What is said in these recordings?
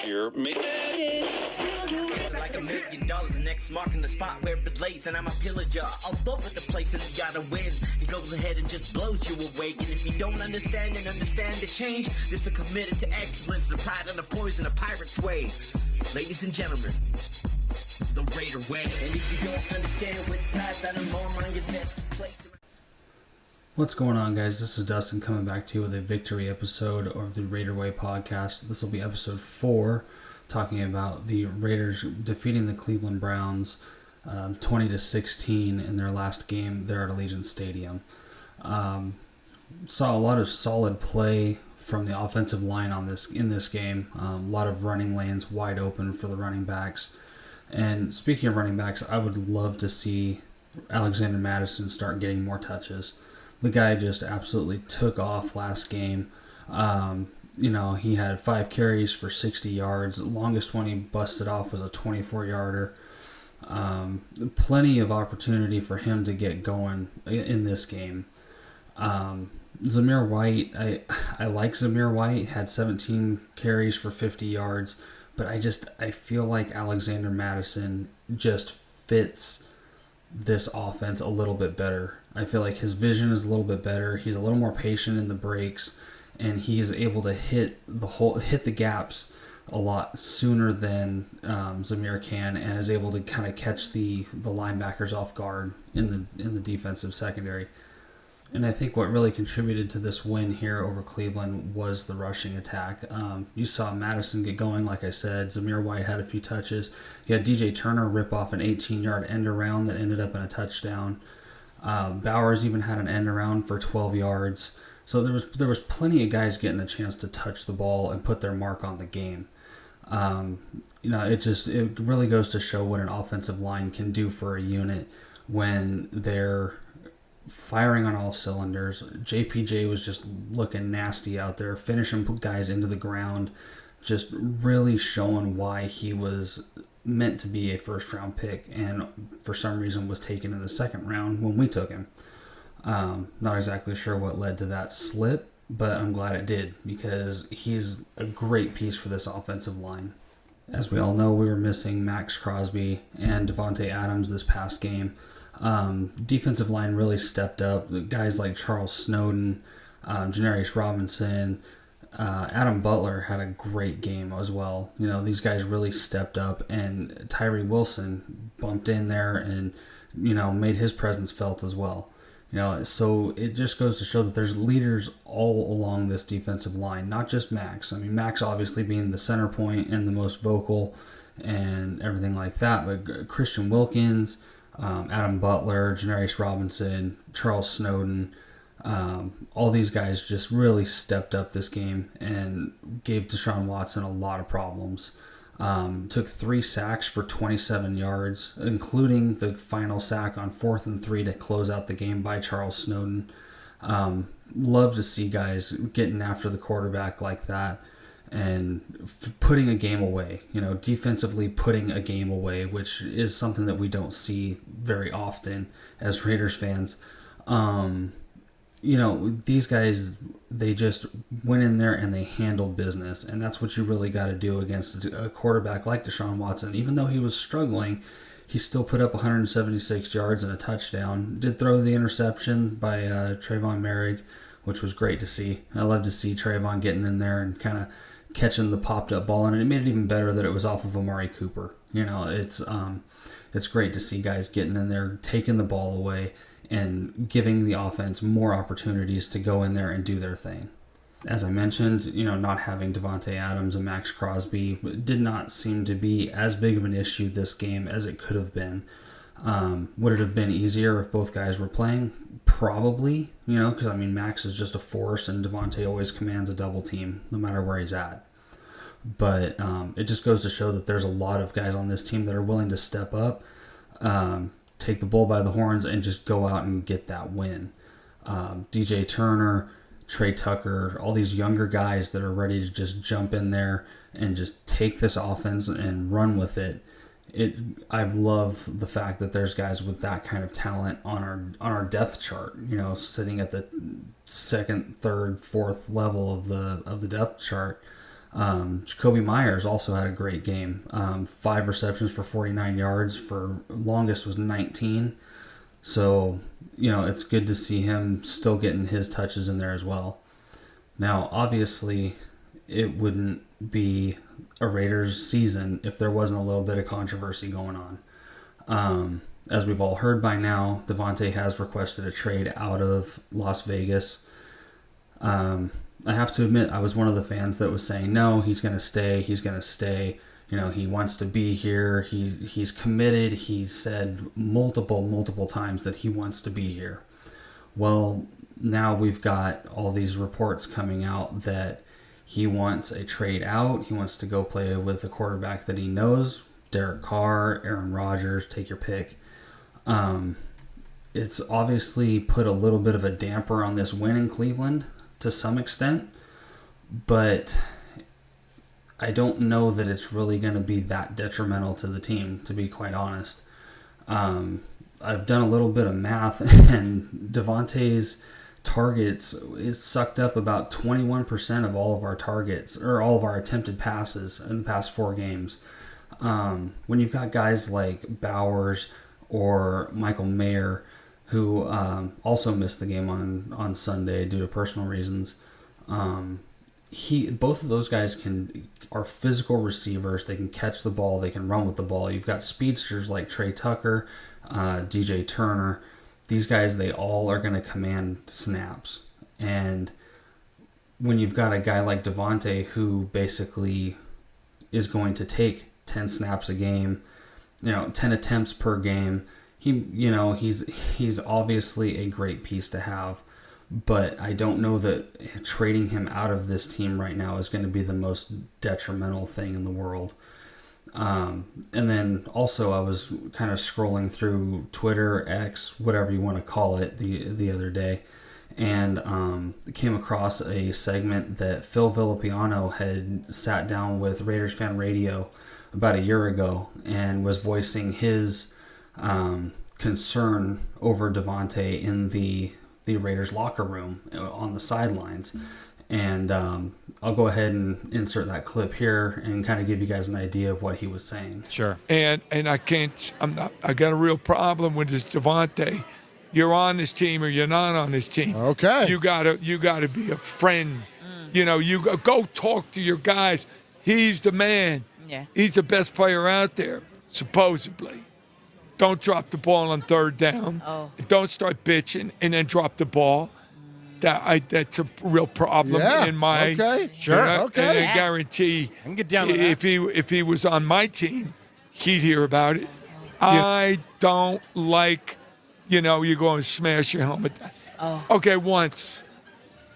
You're making like $1 million, the next mark in the spot where it lays, and I'm a pillager all over the place, and you gotta win. He goes ahead and just blows you away, and if you don't understand the change, this is committed to excellence, the pride and the poison, a pirate's way. Ladies and gentlemen, the Raider way. And if you don't understand which side that I'm on your left place. What's going on, guys? This is Dustin coming back to you with a victory episode of the Raider Way podcast. This will be episode 4, talking about the Raiders defeating the Cleveland Browns 20-16 in their last game there at Allegiant Stadium. Saw a lot of solid play from the offensive line in this game. A lot of running lanes wide open for the running backs. And speaking of running backs, I would love to see Alexander Mattison start getting more touches. The guy just absolutely took off last game. He had 5 carries for 60 yards. The longest one he busted off was a 24-yarder. Plenty of opportunity for him to get going in this game. Zamir White, I like Zamir White, had 17 carries for 50 yards, but I feel like Alexander Mattison just fits this offense a little bit better. I feel like his vision is a little bit better. He's a little more patient in the breaks, and he is able to hit the gaps a lot sooner than Zamir can, and is able to kind of catch the linebackers off guard in the defensive secondary. And I think what really contributed to this win here over Cleveland was the rushing attack. You saw Madison get going, like I said. Zamir White had a few touches. You had DJ Turner rip off an 18-yard end around that ended up in a touchdown. Bowers even had an end around for 12 yards. So there was plenty of guys getting a chance to touch the ball and put their mark on the game. It really goes to show what an offensive line can do for a unit when they're firing on all cylinders. JPJ was just looking nasty out there, finishing guys into the ground, just really showing why he was meant to be a first-round pick, and for some reason was taken in the second round when we took him. Not exactly sure what led to that slip, but I'm glad it did, because he's a great piece for this offensive line. As we all know, we were missing Max Crosby and Devontae Adams this past game. Defensive line really stepped up. The guys like Charles Snowden, Janarius Robinson, Adam Butler had a great game as well. These guys really stepped up, and Tyree Wilson bumped in there and, made his presence felt as well. So it just goes to show that there's leaders all along this defensive line, not just Max. I mean, Max obviously being the center point and the most vocal and everything like that, but Christian Wilkins, Adam Butler, Janarius Robinson, Charles Snowden, all these guys just really stepped up this game and gave Deshaun Watson a lot of problems. Took 3 sacks for 27 yards, including the final sack on 4th and 3 to close out the game by Charles Snowden. Love to see guys getting after the quarterback like that and putting a game away, defensively putting a game away, which is something that we don't see very often as Raiders fans. These guys, they just went in there and they handled business, and that's what you really got to do against a quarterback like Deshaun Watson. Even though he was struggling, he still put up 176 yards and a touchdown. Did throw the interception by Trayvon Merrick, which was great to see. I love to see Trayvon getting in there and kind of catching the popped-up ball, and it made it even better that it was off of Amari Cooper. It's great to see guys getting in there, taking the ball away, and giving the offense more opportunities to go in there and do their thing. As I mentioned, not having Devontae Adams and Max Crosby did not seem to be as big of an issue this game as it could have been. Would it have been easier if both guys were playing? Probably, because Max is just a force, and Devontae always commands a double team no matter where he's at. But it just goes to show that there's a lot of guys on this team that are willing to step up, take the bull by the horns, and just go out and get that win. DJ Turner, Trey Tucker, all these younger guys that are ready to just jump in there and just take this offense and run with it. I love the fact that there's guys with that kind of talent on our depth chart, sitting at the second, third, fourth level of the depth chart. Jacoby Myers also had a great game. 5 receptions for 49 yards. For longest was 19. So, it's good to see him still getting his touches in there as well. Now, obviously, it wouldn't be a Raiders season if there wasn't a little bit of controversy going on. As we've all heard by now, Davante has requested a trade out of Las Vegas. I have to admit, I was one of the fans that was saying, no, he's going to stay. He's going to stay. He wants to be here. He's committed. He said multiple times that he wants to be here. Well, now we've got all these reports coming out that he wants a trade out. He wants to go play with a quarterback that he knows. Derek Carr, Aaron Rodgers, take your pick. It's obviously put a little bit of a damper on this win in Cleveland to some extent, but I don't know that it's really going to be that detrimental to the team, to be quite honest. I've done a little bit of math, and Davante's targets is sucked up about 21% of all of our targets, or all of our attempted passes in the past 4 games. When you've got guys like Bowers or Michael Mayer, who also missed the game on Sunday due to personal reasons, both of those guys are physical receivers. They can catch the ball. They can run with the ball. You've got speedsters like Trey Tucker, DJ Turner. These guys, they all are going to command snaps. And when you've got a guy like Davante who basically is going to take 10 snaps a game, 10 attempts per game, he's obviously a great piece to have. But I don't know that trading him out of this team right now is going to be the most detrimental thing in the world. And then also I was kind of scrolling through Twitter, X, whatever you want to call it, the other day, and came across a segment that Phil Villapiano had sat down with Raiders Fan Radio about a year ago and was voicing his concern over Davante in the Raiders locker room on the sidelines. And I'll go ahead and insert that clip here and kind of give you guys an idea of what he was saying. Sure. And I got a real problem with this Davante. You're on this team or you're not on this team. Okay. You gotta be a friend. You go talk to your guys. He's the man. Yeah. He's the best player out there, supposedly. Don't drop the ball on 3rd down. Oh. Don't start bitching and then drop the ball. That's a real problem in my. Okay. Sure. Okay. And I guarantee I can get down with that. if he was on my team, he'd hear about it. I don't like, you go and smash your helmet. Oh. Okay, once.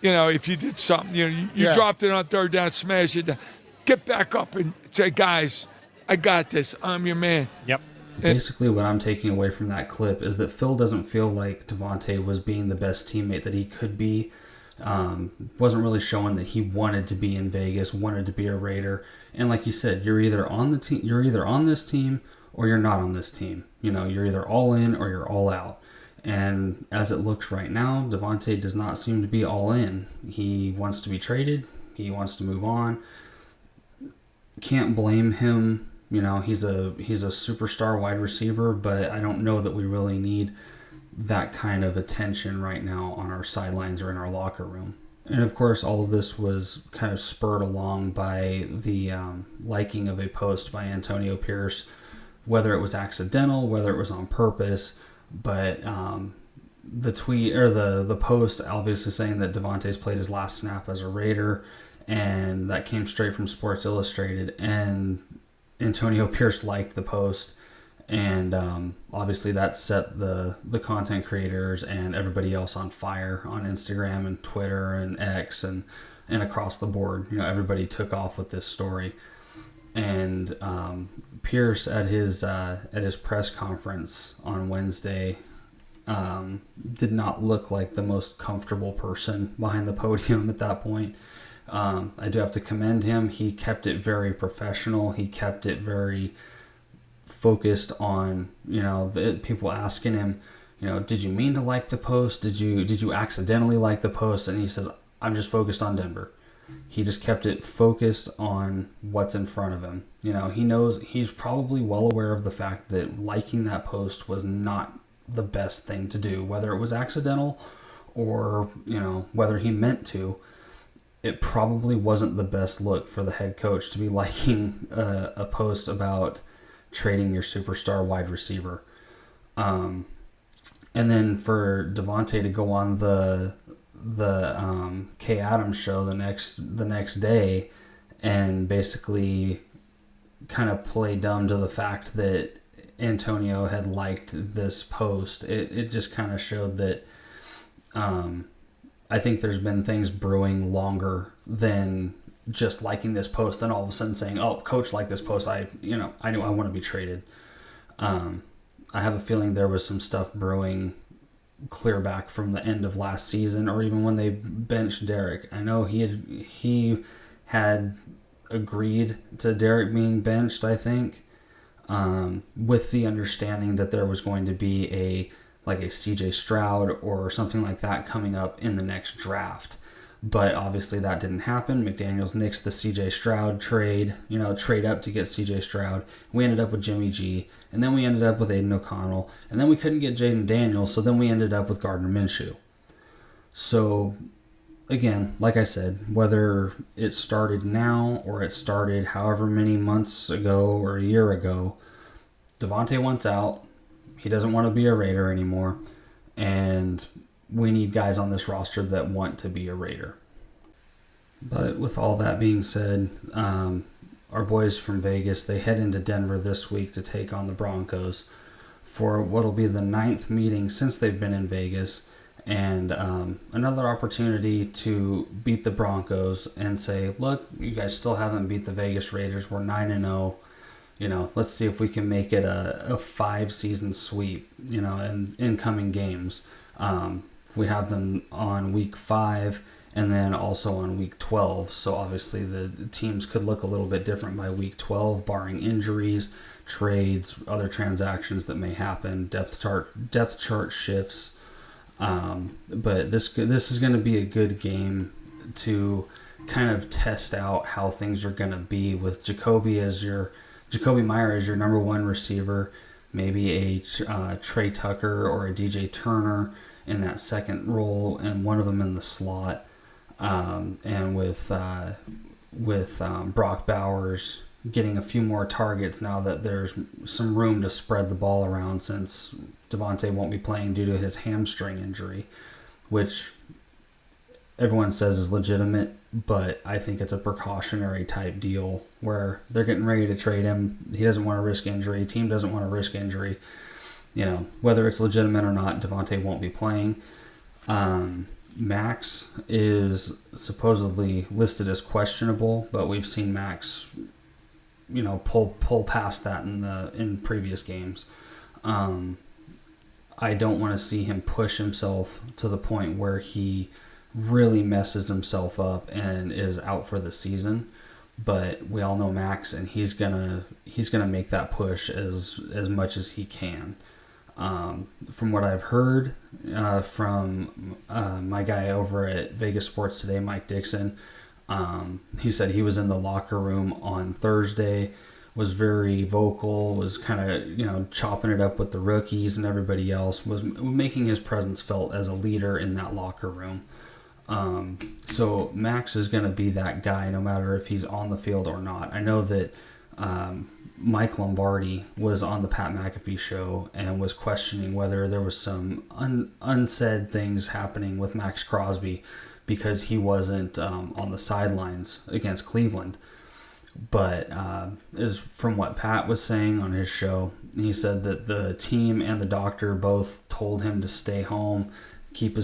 If you did something, you dropped it on 3rd down, smash it down. Get back up and say, guys, I got this. I'm your man. Yep. Basically, what I'm taking away from that clip is that Phil doesn't feel like Davante was being the best teammate that he could be. Wasn't really showing that he wanted to be in Vegas, wanted to be a Raider. And like you said, you're either on the team, you're either on this team or you're not on this team. You're either all in or you're all out. And as it looks right now, Davante does not seem to be all in. He wants to be traded. He wants to move on. Can't blame him. He's a superstar wide receiver, but I don't know that we really need that kind of attention right now on our sidelines or in our locker room. And of course, all of this was kind of spurred along by the liking of a post by Antonio Pierce, whether it was accidental, whether it was on purpose, but the tweet or the post obviously saying that Davante's played his last snap as a Raider, and that came straight from Sports Illustrated, and Antonio Pierce liked the post, and obviously that set the content creators and everybody else on fire on Instagram and Twitter and X and across the board. Everybody took off with this story. And Pierce at his press conference on Wednesday did not look like the most comfortable person behind the podium at that point. I do have to commend him. He kept it very professional. He kept it very focused on, people asking him, did you mean to like the post? Did you accidentally like the post? And he says, I'm just focused on Denver. He just kept it focused on what's in front of him. You know, he knows, he's probably well aware of the fact that liking that post was not the best thing to do, whether it was accidental or, you know, whether he meant to. It probably wasn't the best look for the head coach to be liking a post about trading your superstar wide receiver. And then for Davante to go on the Kay Adams show the next day and basically kind of play dumb to the fact that Antonio had liked this post, it just kind of showed that I think there's been things brewing longer than just liking this post and all of a sudden saying, oh, coach liked this post, I knew I want to be traded. I have a feeling there was some stuff brewing clear back from the end of last season, or even when they benched Derek. I know he had agreed to Derek being benched, I think, with the understanding that there was going to be a CJ Stroud or something like that coming up in the next draft. But obviously that didn't happen. McDaniels nixed the CJ Stroud trade up to get CJ Stroud. We ended up with Jimmy G, and then we ended up with Aiden O'Connell, and then we couldn't get Jaden Daniels, so then we ended up with Gardner Minshew. So, again, like I said, whether it started now or it started however many months ago or a year ago, Davante wants out. He doesn't want to be a Raider anymore, and we need guys on this roster that want to be a Raider. But with all that being said, our boys from Vegas, they head into Denver this week to take on the Broncos for what will be the 9th meeting since they've been in Vegas, and another opportunity to beat the Broncos and say, look, you guys still haven't beat the Vegas Raiders. We're 9-0. Let's see if we can make it a 5-season sweep, in incoming games. We have them on week 5 and then also on week 12. So obviously the teams could look a little bit different by week 12, barring injuries, trades, other transactions that may happen, depth chart shifts. But this is going to be a good game to kind of test out how things are going to be with Jacoby Meyer as your number one receiver, maybe a Trey Tucker or a DJ Turner in that second role, and one of them in the slot, and with Brock Bowers getting a few more targets now that there's some room to spread the ball around, since Davante won't be playing due to his hamstring injury, which everyone says is legitimate, but I think it's a precautionary type deal where they're getting ready to trade him. He doesn't want to risk injury. Team doesn't want to risk injury. Whether it's legitimate or not, Davante won't be playing. Max is supposedly listed as questionable, but we've seen Max, pull past that in previous games. I don't want to see him push himself to the point where he really messes himself up and is out for the season. But we all know Max, and he's gonna make that push as much as he can. From what I've heard from my guy over at Vegas Sports Today, Mike Dixon, he said he was in the locker room on Thursday, was very vocal, was kind of chopping it up with the rookies and everybody else, was making his presence felt as a leader in that locker room. So Max is going to be that guy no matter if he's on the field or not. I know that Mike Lombardi was on the Pat McAfee show and was questioning whether there was some unsaid things happening with Max Crosby because he wasn't on the sidelines against Cleveland. But is from what Pat was saying on his show, he said that the team and the doctor both told him to stay home, keep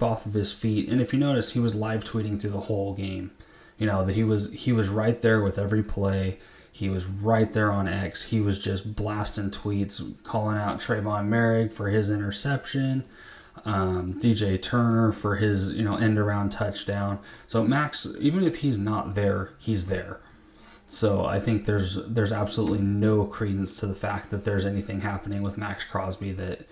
off of his feet. And if you notice, he was live tweeting through the whole game. That he was right there with every play. He was right there on X. He was just blasting tweets, calling out Trayvon Merrick for his interception, DJ Turner for his end-around touchdown. So Max, even if he's not there, he's there. So I think there's absolutely no credence to the fact that there's anything happening with Max Crosby that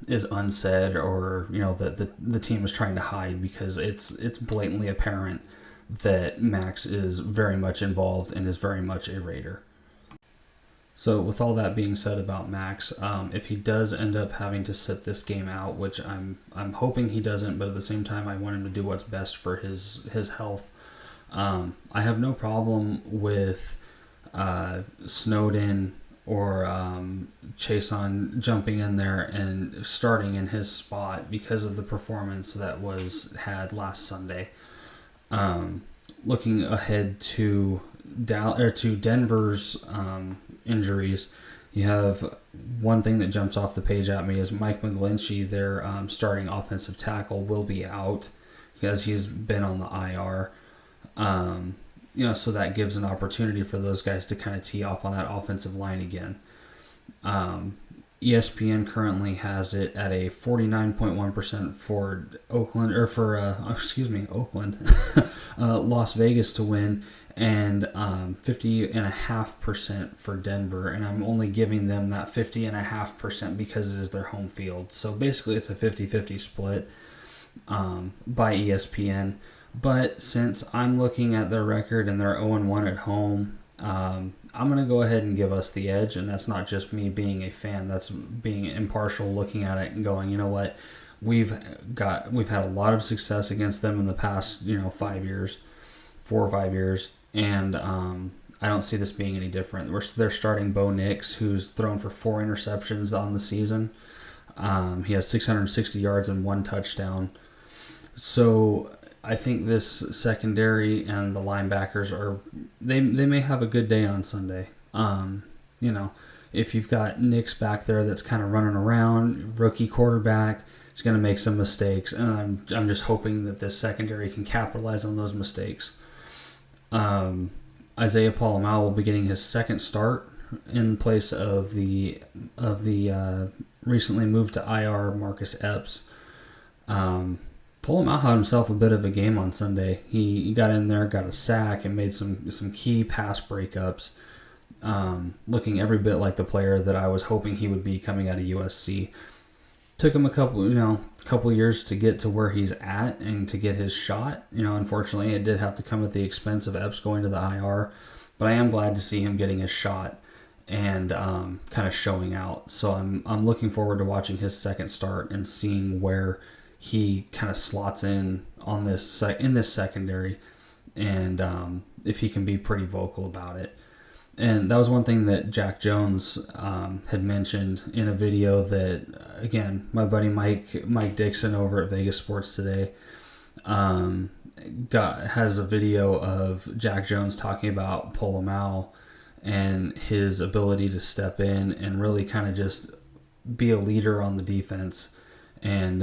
is unsaid, or that the team is trying to hide, because it's blatantly apparent that Max is very much involved and is very much a Raider. So with all that being said about Max, if he does end up having to sit this game out, which I'm hoping he doesn't, but at the same time I want him to do what's best for his health. I have no problem with Snowden or Chason jumping in there and starting in his spot because of the performance that was had last Sunday. Looking ahead to Denver's injuries, you have one thing that jumps off the page at me is Mike McGlinchey, their starting offensive tackle, will be out because he's been on the IR. So that gives an opportunity for those guys to kind of tee off on that offensive line again. ESPN currently has it at a 49.1% for Oakland, Las Vegas to win, and 50.5% for Denver. And I'm only giving them that 50.5% because it is their home field. So basically it's a 50-50 split by ESPN. But since I'm looking at their record and they're 0-1 at home, I'm going to go ahead and give us the edge. And that's not just me being a fan. That's being impartial, looking at it and going, you know what? We've had a lot of success against them in the past, 4 or 5 years. And I don't see this being any different. They're starting Bo Nix, who's thrown for 4 interceptions on the season. He has 660 yards and 1 touchdown. So I think this secondary and the linebackers they may have a good day on Sunday. If you've got Nix back there that's kind of running around, rookie quarterback, he's going to make some mistakes, and I'm just hoping that this secondary can capitalize on those mistakes. Isaiah Pola-Mao will be getting his second start in place of the recently moved to IR Marcus Epps. Pola-Mao had himself a bit of a game on Sunday. He got in there, got a sack, and made some key pass breakups, looking every bit like the player that I was hoping he would be coming out of USC. Took him a couple years to get to where he's at and to get his shot. Unfortunately, it did have to come at the expense of Epps going to the IR, but I am glad to see him getting his shot and kind of showing out. So I'm looking forward to watching his second start and seeing where he kind of slots in on this secondary, and if he can be pretty vocal about it. And that was one thing that Jack Jones had mentioned in a video that, again, my buddy Mike Dixon over at Vegas Sports Today has a video of Jack Jones talking about Pola-Mao and his ability to step in and really kind of just be a leader on the defense. And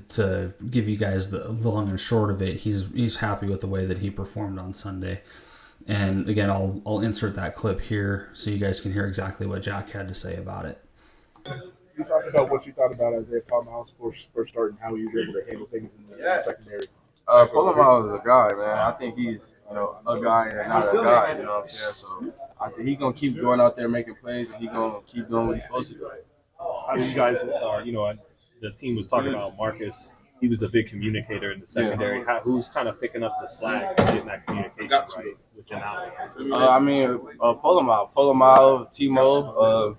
to give you guys the long and short of it, he's happy with the way that he performed on Sunday. And again, I'll insert that clip here so you guys can hear exactly what Jack had to say about it. You talked about what you thought about Isaiah Pola-Mao's first start and how he was able to handle things in the secondary. Pola-Mao is a guy, man. I think he's, a guy and not a guy, you know what I'm saying? So I think he's going to keep going out there making plays, and he's going to keep doing what he's supposed to do. How do you guys, the team was talking about Marcus. He was a big communicator in the secondary. Who's kind of picking up the slack and getting that communication right within that? Pola-Mao, Timo,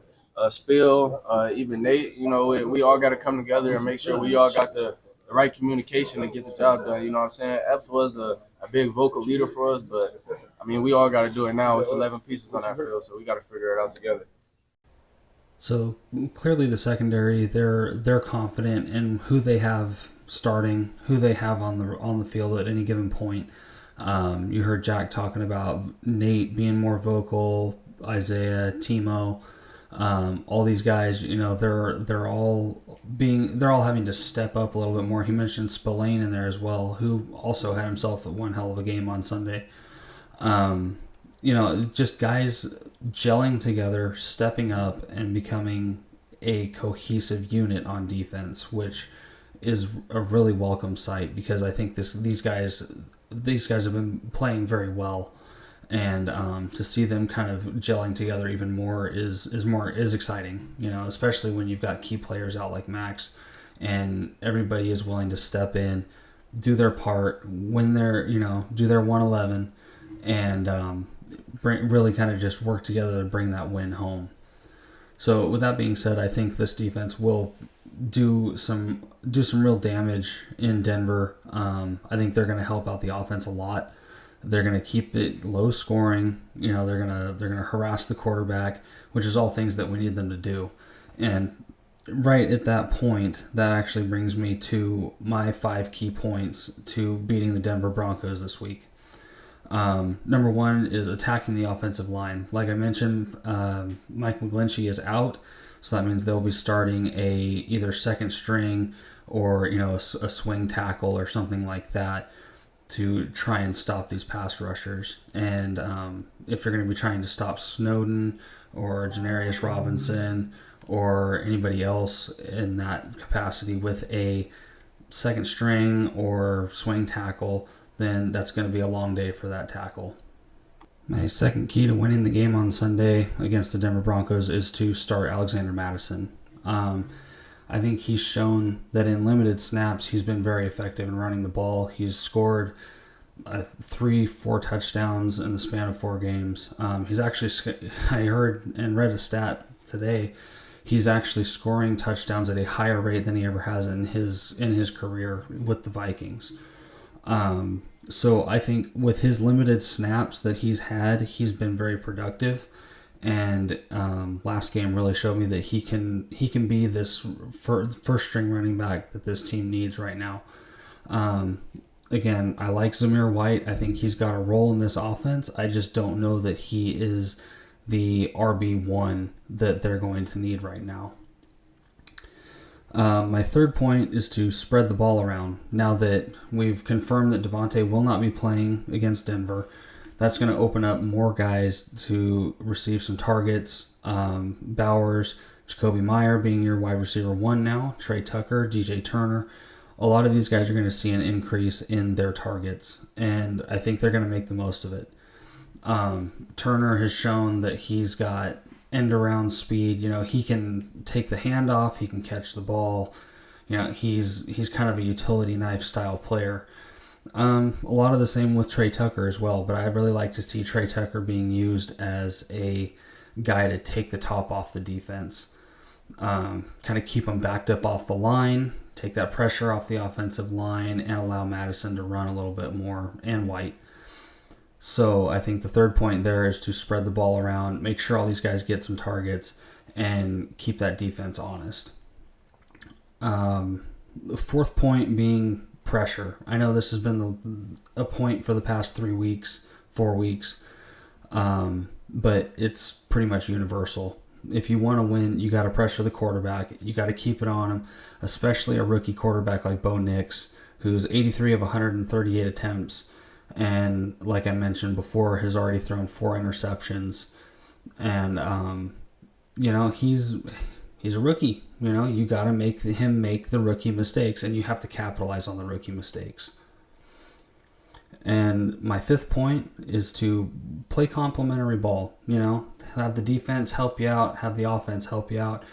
Spill, even Nate. We all got to come together and make sure we all got the right communication to get the job done. You know what I'm saying? Epps was a big vocal leader for us, but we all got to do it now. It's 11 pieces on that field, so we got to figure it out together. So clearly the secondary, they're confident in who they have starting, who they have on the field at any given point. You heard Jack talking about Nate being more vocal, Isaiah, Timo, all these guys. They're all having to step up a little bit more. He mentioned Spillane in there as well, who also had himself one hell of a game on Sunday. Just guys gelling together, stepping up, and becoming a cohesive unit on defense, which is a really welcome sight because I think these guys have been playing very well, and to see them kind of gelling together even more is exciting. Especially when you've got key players out like Max, and everybody is willing to step in, do their part, win their, do their 111, and really kind of just work together to bring that win home. So with that being said, I think this defense will do some real damage in Denver. I think they're going to help out the offense a lot. They're going to keep it low scoring. They're going to harass the quarterback, which is all things that we need them to do. And right at that point, that actually brings me to my 5 key points to beating the Denver Broncos this week. Number 1 is attacking the offensive line. Like I mentioned, Mike McGlinchey is out, so that means they'll be starting either second string or a swing tackle or something like that to try and stop these pass rushers. And if you're going to be trying to stop Snowden or Janarius Robinson or anybody else in that capacity with a second string or swing tackle, then that's going to be a long day for that tackle. My second key to winning the game on Sunday against the Denver Broncos is to start Alexander Mattison. I think he's shown that in limited snaps, he's been very effective in running the ball. He's scored 3-4 touchdowns in the span of 4 games. He's actually, I heard and read a stat today, he's actually scoring touchdowns at a higher rate than he ever has in his career with the Vikings. So I think with his limited snaps that he's had, he's been very productive. And last game really showed me that he can be this first string running back that this team needs right now. Again, I like Zamir White. I think he's got a role in this offense. I just don't know that he is the RB1 that they're going to need right now. My third point is to spread the ball around. Now that we've confirmed that Devontae will not be playing against Denver, that's going to open up more guys to receive some targets. Bowers, Jacoby Meyer being your wide receiver 1 now, Trey Tucker, DJ Turner. A lot of these guys are going to see an increase in their targets, and I think they're going to make the most of it. Turner has shown that he's got end-around speed. He can take the handoff, he can catch the ball. He's kind of a utility knife style player. A lot of the same with Trey Tucker as well, but I'd really like to see Trey Tucker being used as a guy to take the top off the defense. Kind of keep them backed up off the line, take that pressure off the offensive line, and allow Madison to run a little bit more, and White. So I think the third point there is to spread the ball around, make sure all these guys get some targets, and keep that defense honest. The fourth point being pressure. I know this has been a point for the past 4 weeks, but it's pretty much universal. If you want to win, you got to pressure the quarterback. You got to keep it on him, especially a rookie quarterback like Bo Nix, who's 83 of 138 attempts. And like I mentioned before, has already thrown 4 interceptions. And, he's a rookie. You got to make him make the rookie mistakes, and you have to capitalize on the rookie mistakes. And my fifth point is to play complementary ball. Have the defense help you out, have the offense help you out.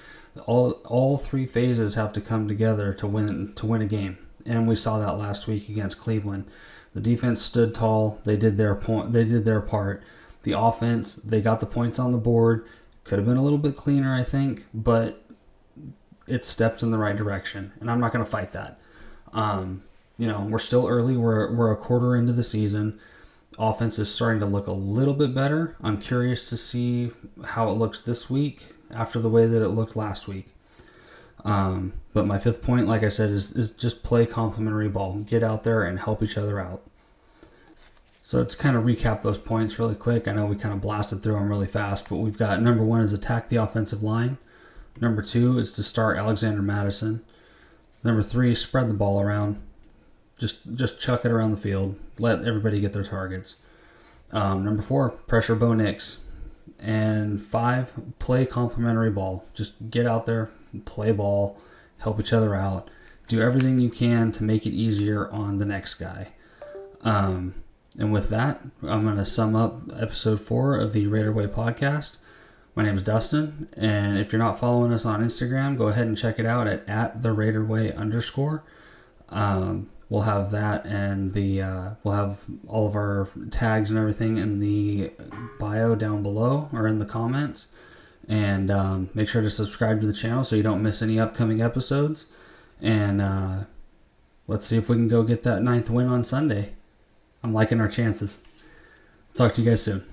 All 3 phases have to come together to win a game. And we saw that last week against Cleveland. The defense stood tall. They did their part. The offense, they got the points on the board. Could have been a little bit cleaner, I think, but it steps in the right direction, and I'm not going to fight that. We're still early. We're a quarter into the season. Offense is starting to look a little bit better. I'm curious to see how it looks this week after the way that it looked last week. But my fifth point, like I said, is just play complementary ball. Get out there and help each other out. So to kind of recap those points really quick, I know we kind of blasted through them really fast, but we've got number 1 is attack the offensive line. Number 2 is to start Alexander Mattison. Number 3, spread the ball around. Just chuck it around the field. Let everybody get their targets. Number 4, pressure Bo Nix. And 5, play complementary ball. Just get out there, play ball, help each other out. Do everything you can to make it easier on the next guy. And with that, I'm going to sum up episode 4 of the Raider Way podcast. My name is Dustin, and if you're not following us on Instagram, go ahead and check it out at @theraiderway_. we'll have that, and we'll have all of our tags and everything in the bio down below or in the comments. And make sure to subscribe to the channel so you don't miss any upcoming episodes. And let's see if we can go get that 9th win on Sunday. I'm liking our chances. Talk to you guys soon.